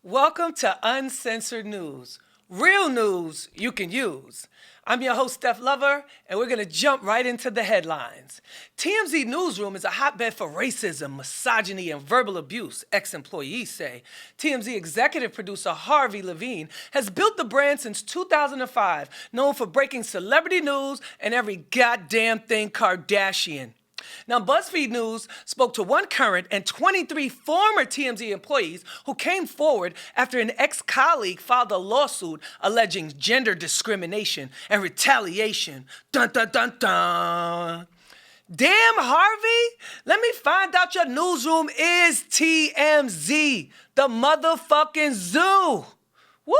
Welcome to Uncensored News. Real news you can use. I'm your host, Steph Lova, and we're going to jump right into the headlines. TMZ Newsroom is a hotbed for racism, misogyny, and verbal abuse, ex-employees say. TMZ executive producer Harvey Levine has built the brand since 2005, known for breaking celebrity news and every goddamn thing Kardashian. Now, BuzzFeed News spoke to one current and 23 former TMZ employees who came forward after an ex-colleague filed a lawsuit alleging gender discrimination and retaliation. Dun, dun, dun, dun. Damn, Harvey, let me find out your newsroom is TMZ, the motherfucking zoo. Woo!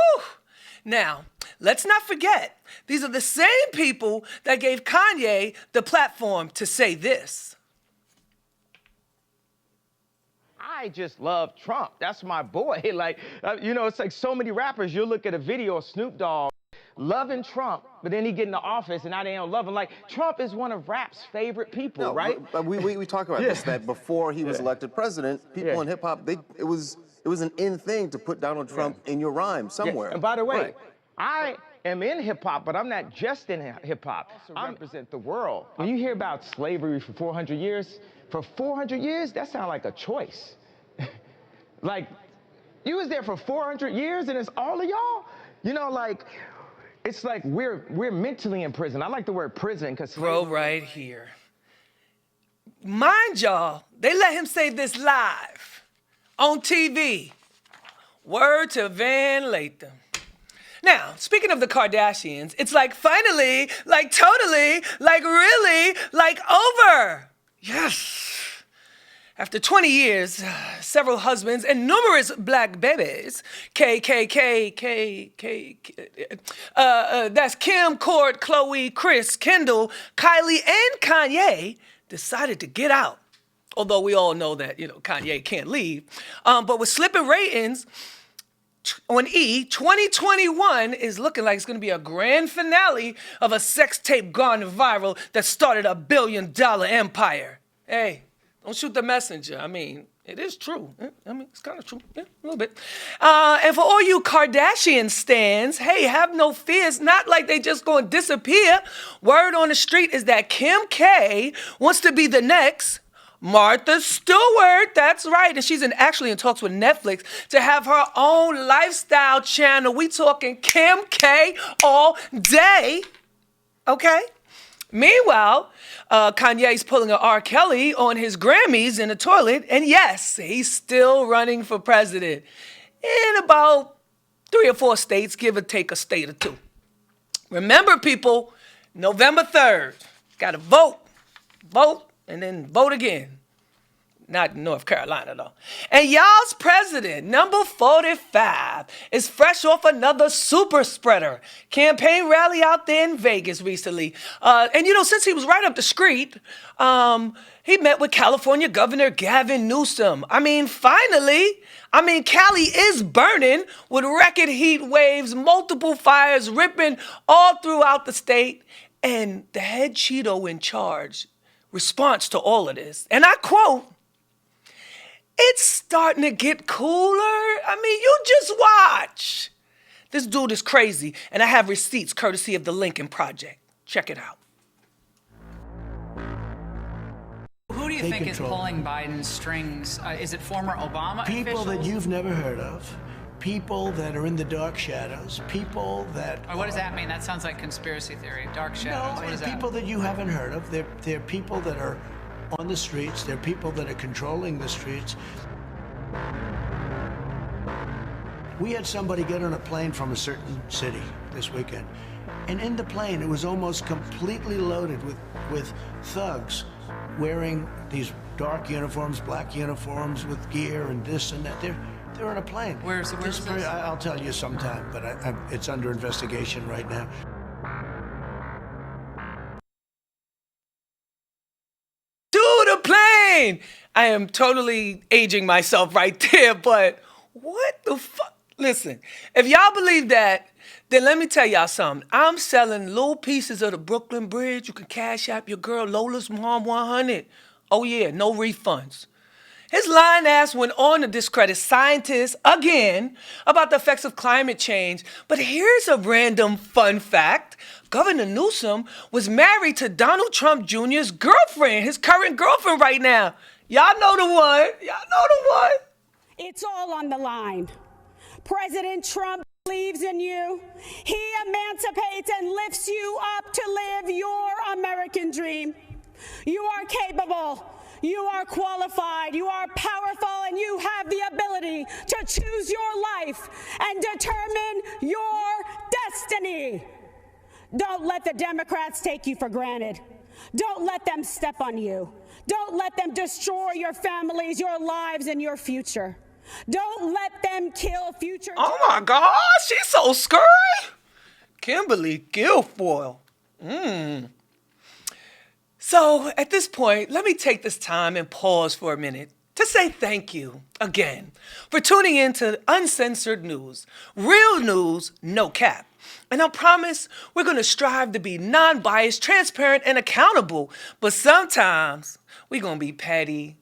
Now, let's not forget, these are the same people that gave Kanye the platform to say this. I just love Trump. That's my boy. It's like so many rappers. You'll look at a video of Snoop Dogg loving Trump, but then he get in the office and now they don't love him. Like, Trump is one of rap's favorite people, right? But we talk about this, that before he was elected president, people in hip-hop, it was an in thing to put Donald Trump in your rhyme somewhere. And by the way, I am in hip-hop, but I'm not just in hip-hop. I represent the world. When you hear about slavery for 400 years, that sounds like a choice. Like, you was there for 400 years and it's all of y'all? It's like we're mentally in prison. I like the word prison because... Bro, right here. Mind y'all, they let him say this live on TV. Word to Van Lathan. Now, speaking of the Kardashians, it's like finally, like totally, like really, like over. Yes. After 20 years, several husbands, and numerous black babies, that's Kim, Court, Khloe, Kris, Kendall, Kylie, and Kanye, decided to get out. Although we all know that, Kanye can't leave. But with slipping ratings, on E, 2021 is looking like it's going to be a grand finale of a sex tape gone viral that started a $1 billion empire. Hey, don't shoot the messenger. I mean, it is true. It's kind of true. Yeah, a little bit. And for all you Kardashian stans, hey, have no fears. Not like they just going to disappear. Word on the street is that Kim K wants to be the next Martha Stewart, that's right. And she's actually in talks with Netflix to have her own lifestyle channel. We talking Kim K all day, okay? Meanwhile, Kanye's pulling a R. Kelly on his Grammys in the toilet. And yes, he's still running for president in about 3 or 4 states, give or take a state or 2. Remember, people, November 3rd, got to vote, and then vote again. Not in North Carolina, though. And y'all's president, number 45, is fresh off another super spreader campaign rally out there in Vegas recently. And since he was right up the street, he met with California Governor Gavin Newsom. Finally. Cali is burning with record heat waves, multiple fires ripping all throughout the state. And the head Cheeto in charge response to all of this, and I quote, "It's starting to get cooler. You just watch." This dude is crazy, and I have receipts courtesy of the Lincoln Project. Check it out. Who do you think is pulling Biden's strings? Is it former Obama people officials? That you've never heard of. People that are in the dark shadows, people that... What does that mean? That sounds like conspiracy theory, dark shadows. What is that? People that you haven't heard of. They're people that are on the streets. They're people that are controlling the streets. We had somebody get on a plane from a certain city this weekend, and in the plane, it was almost completely loaded with thugs wearing these dark uniforms, black uniforms with gear and this and that. They're on a plane. Where's this? I'll tell you sometime, but it's under investigation right now. To the plane! I am totally aging myself right there, but what the fuck? Listen, if y'all believe that, then let me tell y'all something. I'm selling little pieces of the Brooklyn Bridge. You can cash app your girl Lola's mom 100. Oh yeah, no refunds. His lying ass went on to discredit scientists again about the effects of climate change. But here's a random fun fact. Governor Newsom was married to Donald Trump Jr.'s girlfriend, his current girlfriend right now. Y'all know the one. Y'all know the one. It's all on the line. President Trump believes in you. He emancipates and lifts you up to live your American dream. You are capable. You are qualified, you are powerful, and you have the ability to choose your life and determine your destiny. Don't let the Democrats take you for granted. Don't let them step on you. Don't let them destroy your families, your lives, and your future. Don't let them kill future. Oh my God, she's so scary. Kimberly Guilfoyle. So at this point, let me take this time and pause for a minute to say thank you again for tuning in to Uncensored News. Real news, no cap. And I promise we're going to strive to be non-biased, transparent, and accountable. But sometimes we're going to be petty,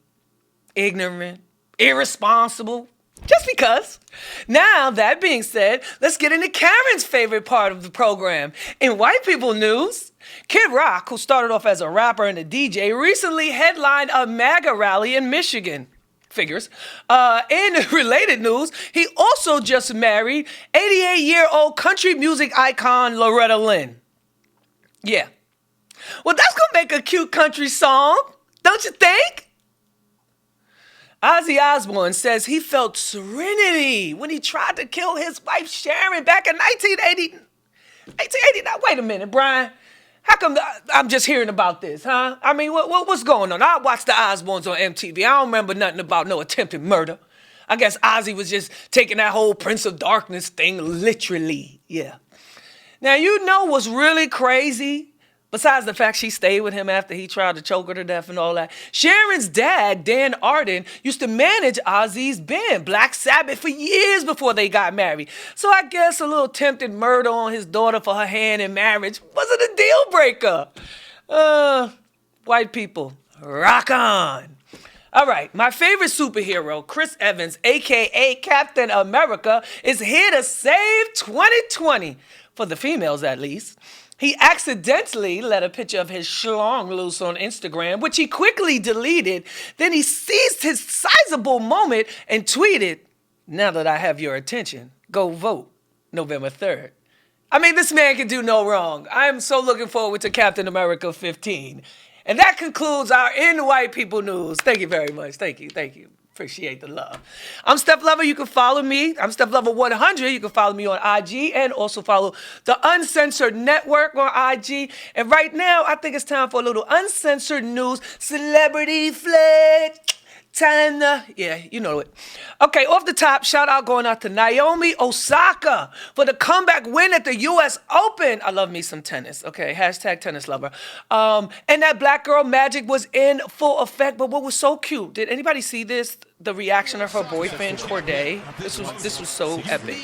ignorant, irresponsible, just because. Now, that being said, let's get into Karen's favorite part of the program. In white people news, Kid Rock, who started off as a rapper and a DJ, recently headlined a MAGA rally in Michigan. Figures. In related news, he also just married 88-year-old country music icon Loretta Lynn. Yeah. Well, that's going to make a cute country song, don't you think? Ozzy Osbourne says he felt serenity when he tried to kill his wife Sharon back in 1980. 1989. Wait a minute, Brian. How come I'm just hearing about this, huh? I mean, what's going on? I watched the Osbournes on MTV. I don't remember nothing about no attempted murder. I guess Ozzy was just taking that whole Prince of Darkness thing literally. Yeah. Now, you know what's really crazy? Besides the fact she stayed with him after he tried to choke her to death and all that. Sharon's dad, Dan Arden, used to manage Ozzy's band, Black Sabbath, for years before they got married. So I guess a little attempted murder on his daughter for her hand in marriage wasn't a deal breaker. White people, rock on. All right, my favorite superhero, Chris Evans, a.k.a. Captain America, is here to save 2020, for the females at least. He accidentally let a picture of his schlong loose on Instagram, which he quickly deleted. Then he seized his sizable moment and tweeted, "Now that I have your attention, go vote November 3rd. I mean, this man can do no wrong. I am so looking forward to Captain America 15. And that concludes our In White People News. Thank you very much. Thank you. Appreciate the love. I'm Steph Lova. You can follow me. I'm Steph Lova 100. You can follow me on IG and also follow the Uncensored Network on IG. And right now, I think it's time for a little Uncensored News Celebrity Flick. Yeah, you know it. Okay, off the top, shout out going out to Naomi Osaka for the comeback win at the U.S. Open. I love me some tennis. Okay, hashtag tennis lover. And that black girl magic was in full effect. But what was so cute? Did anybody see this? The reaction of her boyfriend Corday. This was so epic.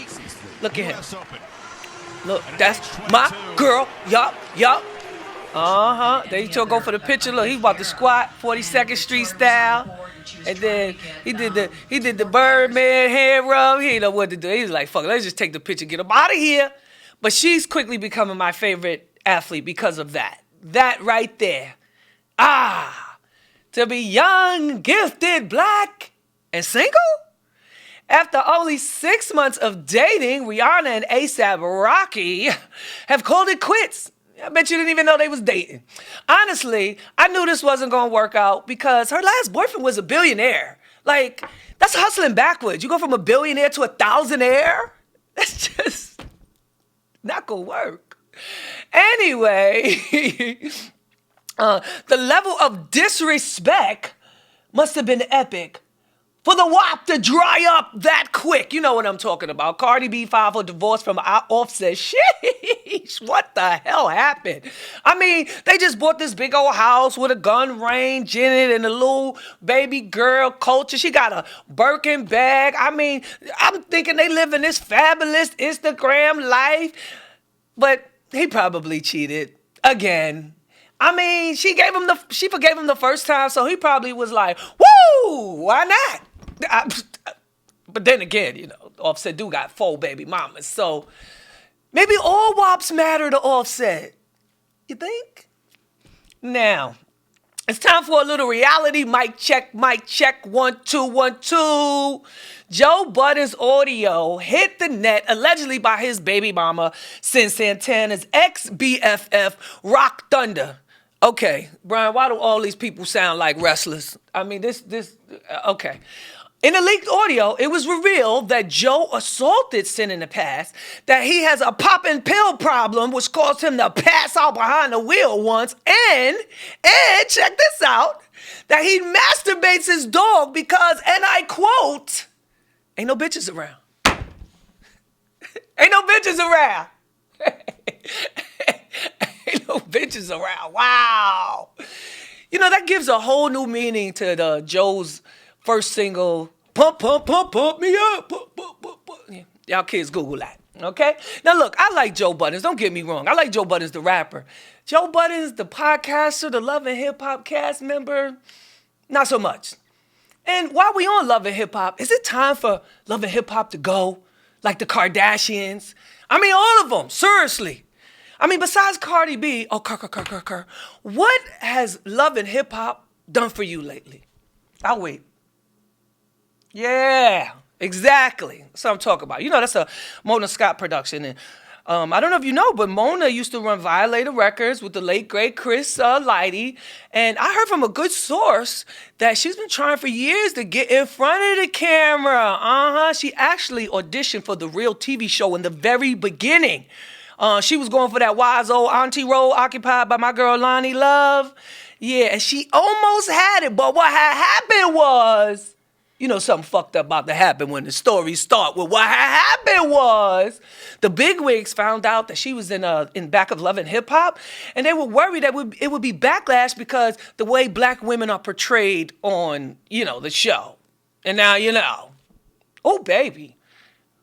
Look at him. Look, that's my girl. Yup. There you go for the picture. Look, he's about to squat 42nd Street style. And then he did the Birdman hand rub. He didn't know what to do. He was like, fuck it, let's just take the picture, get him out of here. But she's quickly becoming my favorite athlete because of that. That right there. To be young, gifted, black, and single? After only 6 months of dating, Rihanna and A$AP Rocky have called it quits. I bet you didn't even know they was dating. Honestly, I knew this wasn't going to work out because her last boyfriend was a billionaire. Like, that's hustling backwards. You go from a billionaire to a thousandaire? That's just not going to work. Anyway, the level of disrespect must have been epic for the WAP to dry up that quick. You know what I'm talking about. Cardi B filed for divorce from Offset. Sheesh, what the hell happened? I mean, they just bought this big old house with a gun range in it and a little baby girl culture. She got a Birkin bag. I mean, I'm thinking they live in this fabulous Instagram life. But he probably cheated again. I mean, she forgave him the first time, so he probably was like, woo, Woo! Why not? But then again, you know, Offset do got 4 baby mamas, so maybe all WAPs matter to Offset. You think? Now, it's time for a little reality. Mic check, 1 2 1 2. Joe Budden's audio hit the net allegedly by his baby mama, Sin Santana's ex-BFF, Rock Thunder. Okay, Brian, why do all these people sound like wrestlers? I mean, okay. In the leaked audio, it was revealed that Joe assaulted Sin in the past, that he has a popping pill problem, which caused him to pass out behind the wheel once, and check this out, that he masturbates his dog because, and I quote, ain't no bitches around. Ain't no bitches around. Ain't no bitches around. Wow. You know, that gives a whole new meaning to the Joe's first single, Pump Me Up. Pump. Y'all kids Google that, okay? Now look, I like Joe Buttons. Don't get me wrong. I like Joe Buttons, the rapper. Joe Buttons, the podcaster, the Love and Hip Hop cast member, not so much. And while we on Love and Hip Hop, is it time for Love and Hip Hop to go? Like the Kardashians? I mean, all of them, seriously. I mean, besides Cardi B, what has Love and Hip Hop done for you lately? I'll wait. Yeah, exactly. That's what I'm talking about. You know, that's a Mona Scott production. And I don't know if you know, but Mona used to run Violator Records with the late, great Chris Lighty. And I heard from a good source that she's been trying for years to get in front of the camera. She actually auditioned for the Real TV show in the very beginning. She was going for that wise old auntie role occupied by my girl Lonnie Love. Yeah, and she almost had it. But what had happened was, you know, something fucked up about to happen when the stories start with what had happened was the bigwigs found out that she was in back of Love and Hip Hop, and they were worried that it would be backlash because the way black women are portrayed on, you know, the show. And now, you know, oh, baby.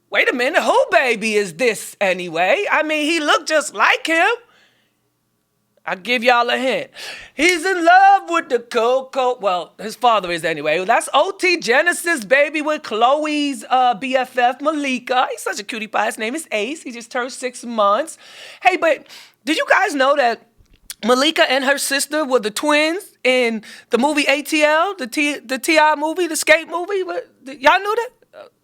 Wait a minute, who baby is this anyway? I mean, he looked just like him. I'll give y'all a hint. He's in love with the Coco. Well, his father is anyway. That's OT Genesis, baby, with Chloe's BFF, Malika. He's such a cutie pie. His name is Ace. He just turned 6 months. Hey, but did you guys know that Malika and her sister were the twins in the movie ATL, the T.I. movie, the skate movie? Y'all knew that?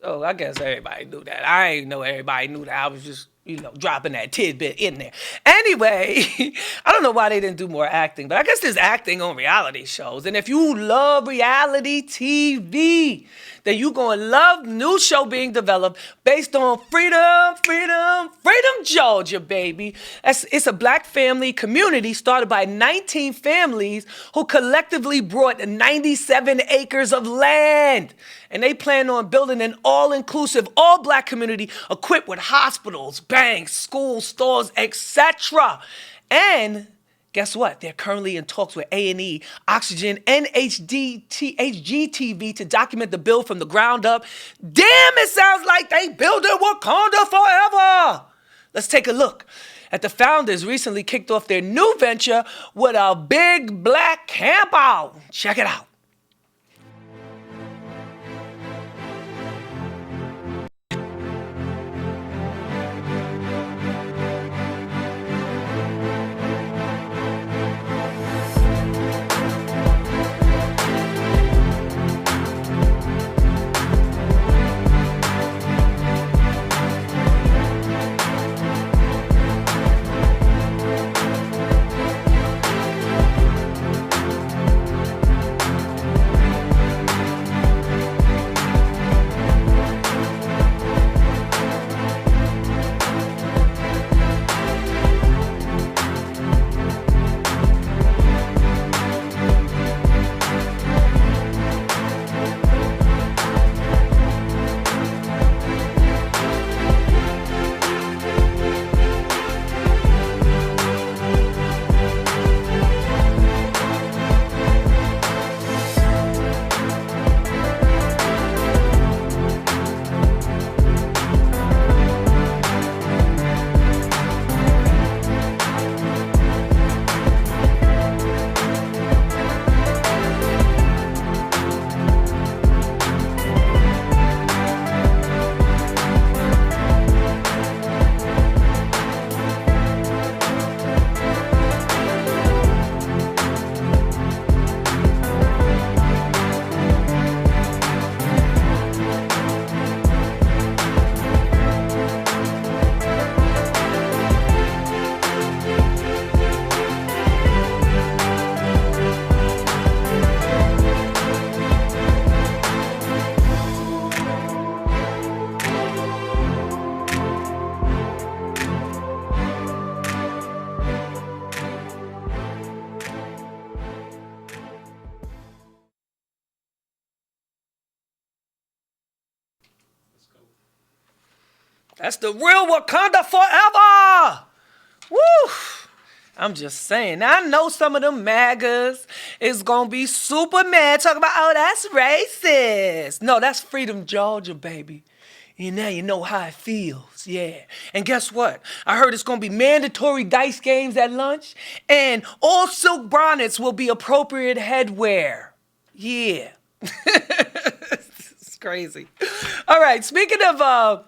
Oh, I guess everybody knew that. I ain't know everybody knew that. I was just, you know, dropping that tidbit in there. Anyway, I don't know why they didn't do more acting, but I guess there's acting on reality shows. And if you love reality TV, then you're going to love the new show being developed based on Freedom, Georgia, baby. It's a black family community started by 19 families who collectively brought 97 acres of land. And they plan on building an all-inclusive, all-black community equipped with hospitals, banks, schools, stores, etc. And guess what? They're currently in talks with A&E, Oxygen, and HGTV to document the build from the ground up. Damn, it sounds like they building Wakanda forever. Let's take a look at the founders recently kicked off their new venture with a big black camp out. Check it out. That's the real Wakanda forever. Woo! I'm just saying. Now, I know some of them MAGAs is going to be super mad talking about, oh, that's racist. No, that's Freedom Georgia, baby. And now you know how it feels, yeah. And guess what? I heard it's going to be mandatory dice games at lunch, and all silk bonnets will be appropriate headwear. Yeah. It's crazy. All right, speaking of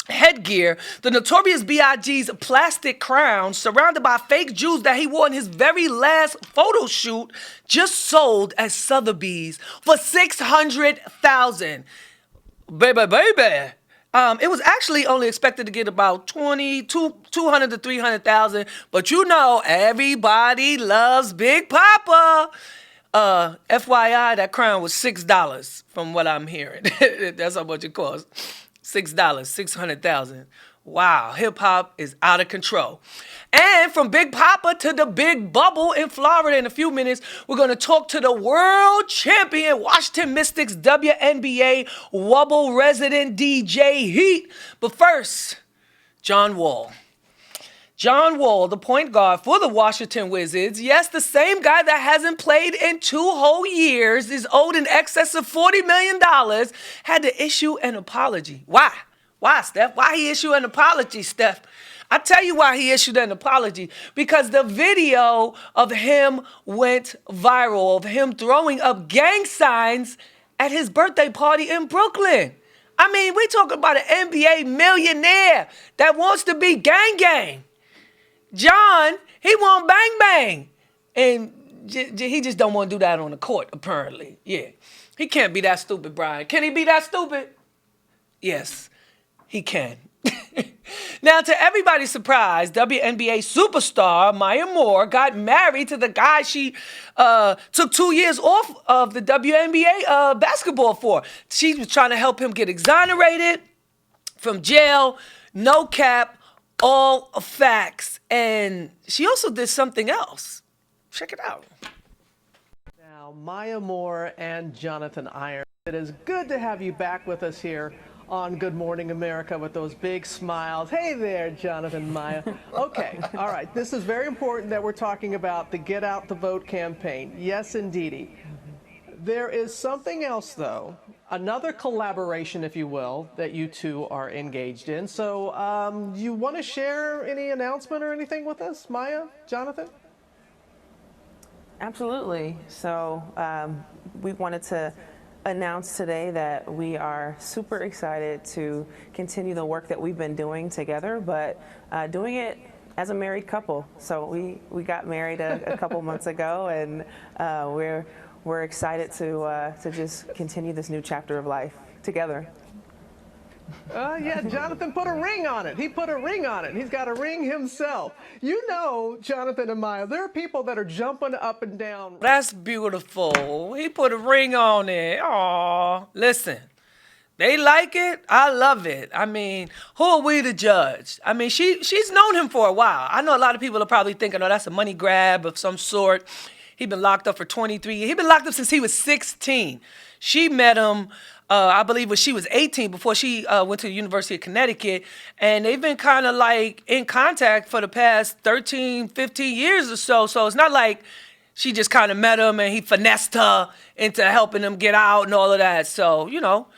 headgear, the Notorious B.I.G.'s plastic crown, surrounded by fake jewels that he wore in his very last photo shoot, just sold at Sotheby's for $600,000. Baby. It was actually only expected to get about 200 to 300,000, but you know everybody loves Big Papa. FYI, that crown was $6 from what I'm hearing. That's how much it cost. $6, 600,000. Wow, hip hop is out of control. And from Big Papa to the Big Bubble in Florida in a few minutes, we're going to talk to the world champion Washington Mystics WNBA WUBBLE resident DJ Heat. But first, John Wall. John Wall, the point guard for the Washington Wizards, yes, the same guy that hasn't played in 2 whole years, is owed in excess of $40 million, had to issue an apology. Why? Why, Steph? Why he issue an apology, Steph? I tell you why he issued an apology. Because the video of him went viral, of him throwing up gang signs at his birthday party in Brooklyn. I mean, we talking about an NBA millionaire that wants to be gang gang. John, he want bang bang. And he just don't want to do that on the court, apparently. Yeah. He can't be that stupid, Brian. Can he be that stupid? Yes, he can. Now, to everybody's surprise, WNBA superstar Maya Moore got married to the guy she took 2 years off of the WNBA basketball for. She was trying to help him get exonerated from jail, no cap, all facts. And she also did something else. Check it out. Now, Maya Moore and Jonathan Iron. It is good to have you back with us here on Good Morning America with those big smiles. Hey there, Jonathan, Maya. Okay, all right. This is very important that we're talking about the Get Out the Vote campaign. Yes, indeedy. There is something else, though, another collaboration, if you will, that you two are engaged in. So you want to share any announcement or anything with us, Maya, Jonathan? Absolutely. So we wanted to announce today that we are super excited to continue the work that we've been doing together, but doing it as a married couple. So we got married a couple months ago, and we're excited to just continue this new chapter of life together. Yeah, Jonathan put a ring on it. He put a ring on it. He's got a ring himself. You know, Jonathan and Maya, there are people that are jumping up and down. That's beautiful. He put a ring on it. Aw, listen. They like it. I love it. I mean, who are we to judge? I mean, she's known him for a while. I know a lot of people are probably thinking, oh, that's a money grab of some sort. He's been locked up for 23 years. He's been locked up since he was 16. She met him, I believe, when she was 18, before she went to the University of Connecticut. And they've been kind of like in contact for the past 13, 15 years or so. So it's not like she just kind of met him and he finessed her into helping him get out and all of that. So, you know,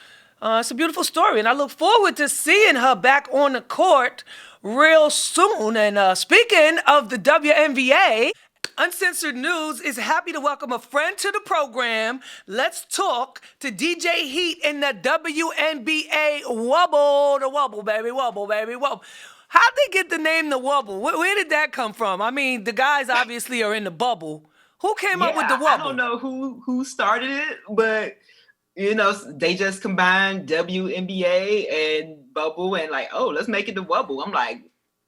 it's a beautiful story. And I look forward to seeing her back on the court real soon. And speaking of the WNBA, Uncensored News is happy to welcome a friend to the program. Let's talk to DJ Heat in the WNBA WUBBLE. The WUBBLE, baby, WUBBLE, baby, WUBBLE. How'd they get the name the WUBBLE? Where did that come from? I mean, the guys obviously are in the bubble. Who came up with the WUBBLE? I don't know who started it, but you know, they just combined WNBA and bubble and like, oh, let's make it the WUBBLE. I'm like,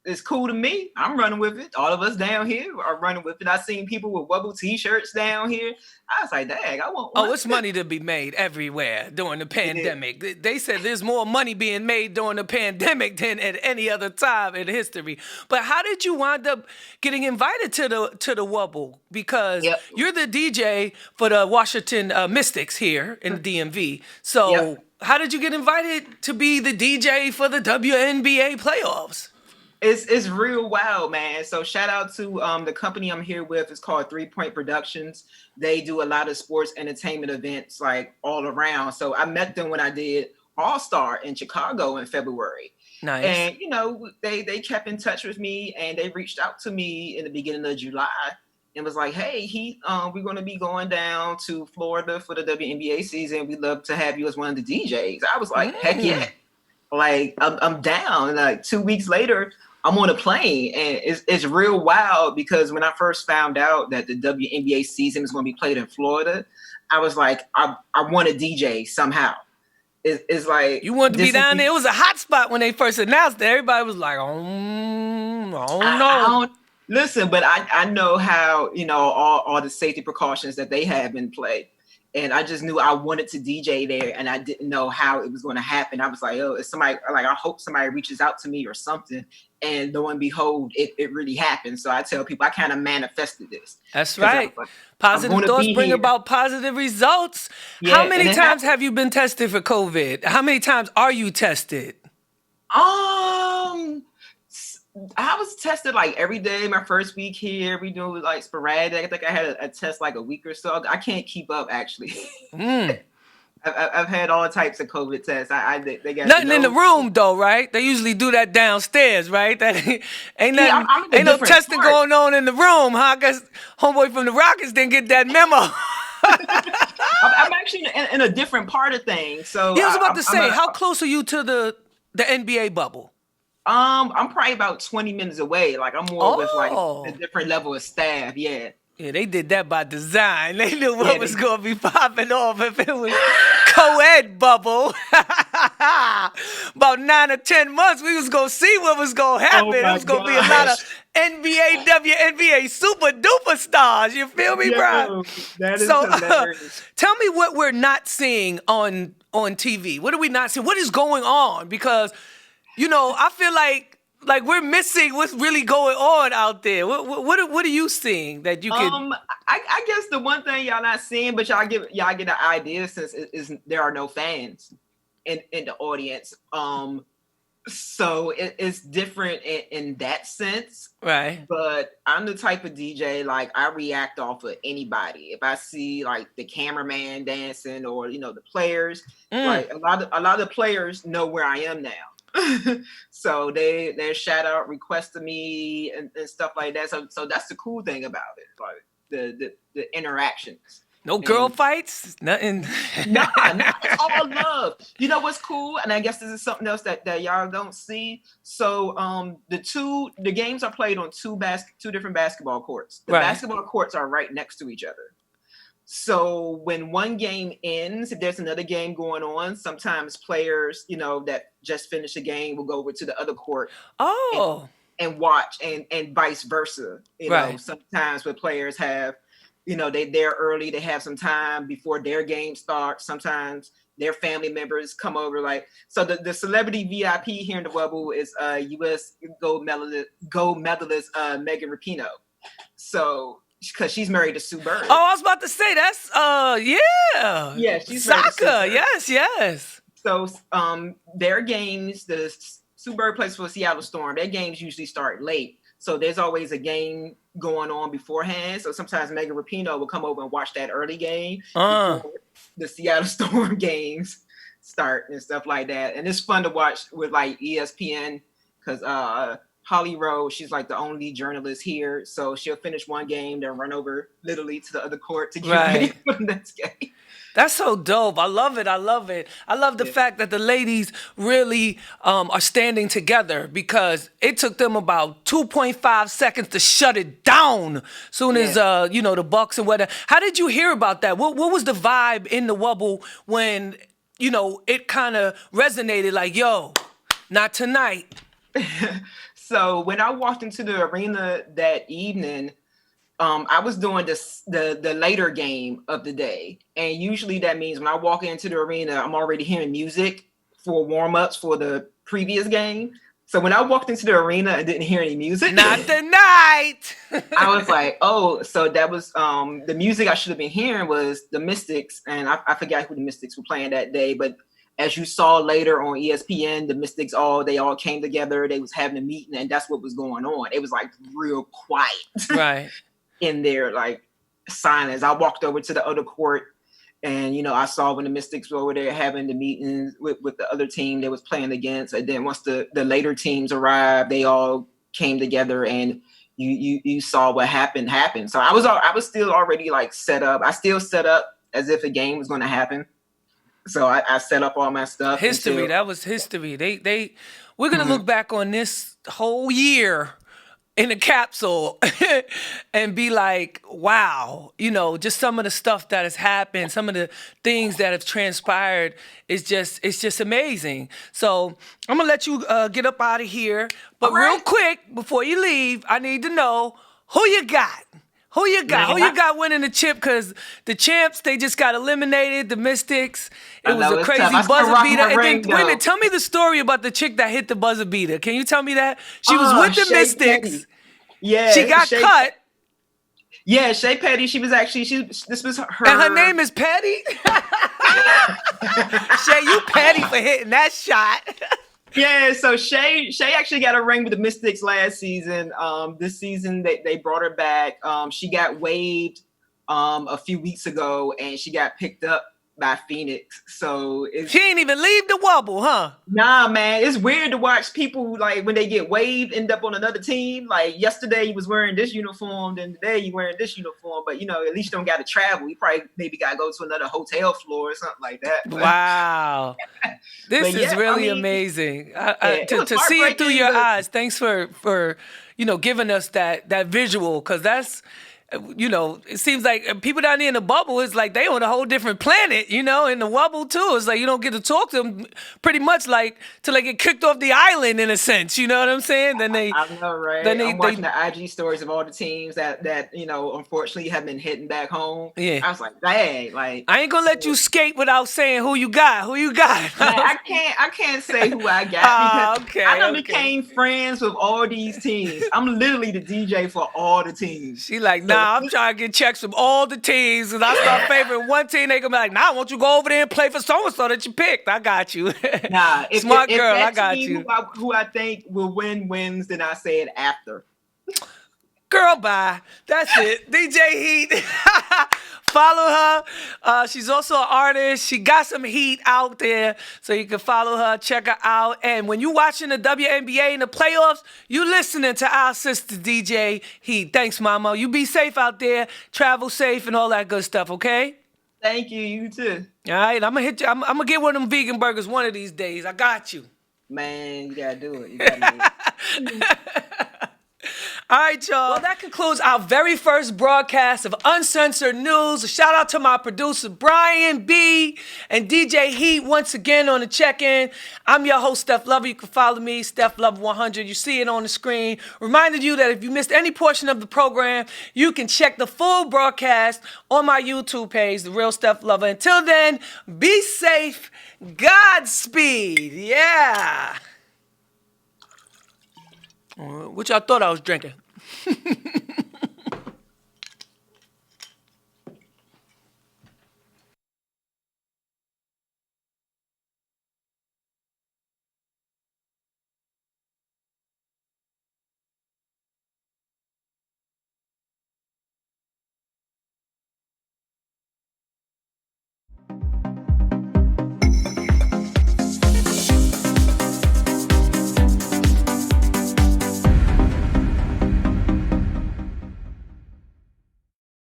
it's cool to me. I'm running with it. All of us down here are running with it. I've seen people with WUBBLE t-shirts down here. I was like, dang, I want one. Oh, it's money to be made everywhere during the pandemic. Yeah. They said there's more money being made during the pandemic than at any other time in history. But how did you wind up getting invited to the WUBBLE? Because you're the DJ for the Washington Mystics here in the DMV. So how did you get invited to be the DJ for the WNBA playoffs? It's real wild, man. So shout out to the company I'm here with. It's called 3 Point Productions. They do a lot of sports entertainment events like all around. So I met them when I did All Star in Chicago in February. Nice. And they kept in touch with me, and they reached out to me in the beginning of July and was like, "Hey, we're going to be going down to Florida for the WNBA season. We'd love to have you as one of the DJs." I was like, "Heck yeah!" Like I'm down. And like 2 weeks later, I'm on a plane, and it's real wild because when I first found out that the WNBA season is going to be played in Florida, I was like, I want to DJ somehow. It's like you wanted to be down there. It was a hot spot when they first announced it. Everybody was like, "Oh, I don't know." Listen, but I know how all the safety precautions that they have in play. And I just knew I wanted to DJ there, and I didn't know how it was going to happen. I was like, "Oh, is somebody like? I hope somebody reaches out to me or something." And lo and behold, it really happened. So I tell people I kind of manifested this. That's right. Positive thoughts bring about positive results. Yeah, how many times have you been tested for COVID? How many times are you tested? I was tested like every day. My first week here, we do like sporadic. I think I had a test like a week or so. I can't keep up actually. I've had all types of COVID tests. They got nothing in the room though, right? They usually do that downstairs, right? That ain't no testing going on in the room, huh? I guess homeboy from the Rockets didn't get that memo. I'm actually in a different part of things. So yeah, I was about to say, how close are you to the NBA bubble? I'm probably about 20 minutes away. Like I'm more with like a different level of staff. Yeah. Yeah, they did that by design. They knew what was going to be popping off if it was co-ed bubble. About 9 or 10 months, we was going to see what was going to happen. It was going to be a lot of NBA, WNBA super duper stars. You feel me, bro? That is hilarious. Tell me what we're not seeing on TV. What are we not seeing? What is going on? Because, I feel like we're missing what's really going on out there. What are you seeing that you can? I guess the one thing y'all not seeing, but y'all get an idea since there are no fans in the audience. So it's different in that sense, right? But I'm the type of DJ like I react off of anybody. If I see like the cameraman dancing or the players, like a lot of the players know where I am now. So they shout out requests to me and stuff like that. So that's the cool thing about it, like the interactions. No girl fights, nothing. Nah, it's all love. You know what's cool, and I guess this is something else that y'all don't see. So the games are played on two different basketball courts. The basketball courts are right next to each other. So when one game ends, if there's another game going on, sometimes players, that just finished a game will go over to the other court and watch and vice versa. You know, sometimes when players have, they're there early, they have some time before their game starts. Sometimes their family members come over. So the celebrity VIP here in the WUBBLE is U.S. gold medalist Megan Rapinoe. So because she's married to Sue Bird. Oh, I was about to say that's yeah, she's soccer. Yes. So their games, the Sue Bird plays for the Seattle Storm. Their games usually start late, so there's always a game going on beforehand. So sometimes Megan Rapinoe will come over and watch that early game before the Seattle Storm games start and stuff like that. And it's fun to watch with like ESPN because Holly Rowe, she's like the only journalist here. So she'll finish one game, then run over literally to the other court to get ready for the next game. That's so dope. I love it. I love the fact that the ladies really are standing together because it took them about 2.5 seconds to shut it down soon as, the Bucks and whatever. How did you hear about that? What was the vibe in the WUBBLE when, it kind of resonated like, yo, not tonight? So when I walked into the arena that evening, I was doing the later game of the day. And usually that means when I walk into the arena, I'm already hearing music for warm-ups for the previous game. So when I walked into the arena and didn't hear any music. Not tonight! I was like, oh, so that was the music I should have been hearing was the Mystics. And I forgot who the Mystics were playing that day. But as you saw later on ESPN, the Mystics they all came together. They was having a meeting, and that's what was going on. It was like real quiet, right, in there, like silence. I walked over to the other court, and I saw when the Mystics were over there having the meetings with the other team they was playing against. And then once the later teams arrived, they all came together, and you saw what happened. So I was still already like set up. I still set up as if a game was going to happen. So I set up all my stuff. History. That was history. We're gonna look back on this whole year in a capsule and be like, wow, just some of the stuff that has happened, some of the things that have transpired it's just amazing. So I'm gonna let you get up out of here. But real quick, before you leave, I need to know who you got. Who you got winning the chip? Because the champs, they just got eliminated. The Mystics, it was a crazy buzzer beater. And then, wait a minute, tell me the story about the chick that hit the buzzer beater. Can you tell me that? She was with the Mystics. Petty. Yeah, she got cut. Yeah, Shea Petty. She was actually this was her. And her name is Petty. Shea, you petty for hitting that shot. Yeah, so Shea actually got a ring with the Mystics last season. This season they brought her back. She got waived a few weeks ago, and she got picked up by Phoenix. So she ain't even leave the Wubble, huh? Nah, man, it's weird to watch people like when they get waived end up on another team. Like yesterday you was wearing this uniform, then today you wearing this uniform. But at least you don't got to travel. You probably maybe got to go to another hotel floor or something like that. Wow, this is really amazing. To see it through your eyes. Thanks for giving us that visual, because that's. It seems like people down there in the bubble, it's like they on a whole different planet, in the Wubble too. It's like you don't get to talk to them pretty much like till they get kicked off the island in a sense. You know what I'm saying? Then I know, right? Then I'm watching the IG stories of all the teams that unfortunately have been hitting back home. Yeah, I was like, dang, like I ain't gonna let you skate without saying who you got. Man, I can't say who I got because I became friends with all these teams. I'm literally the DJ for all the teams. She like, nah, I'm trying to get checks from all the teams. And I start favoring one team, they gonna be like, nah, why don't you go over there and play for so-and-so that you picked? I got you. Nah, Smart girl, I got you. Who I think will wins, then I say it after. Girl, bye. That's it. DJ Heat. Follow her. She's also an artist. She got some heat out there, so you can follow her, check her out. And when you watching the WNBA in the playoffs, you listening to our sister DJ Heat. Thanks, Mama. You be safe out there. Travel safe and all that good stuff, okay? Thank you. You too. All right. I'm gonna hit you. I'm gonna get one of them vegan burgers one of these days. I got you. Man, you gotta do it. You gotta do it. All right, y'all. Well, that concludes our very first broadcast of Uncensored News. A shout out to my producer, Brian B. and DJ Heat once again on the check-in. I'm your host, Steph Lova. You can follow me, Steph Lova 100. You see it on the screen. Reminded you that if you missed any portion of the program, you can check the full broadcast on my YouTube page, The Real Steph Lova. Until then, be safe. Godspeed. Yeah. Which I thought I was drinking.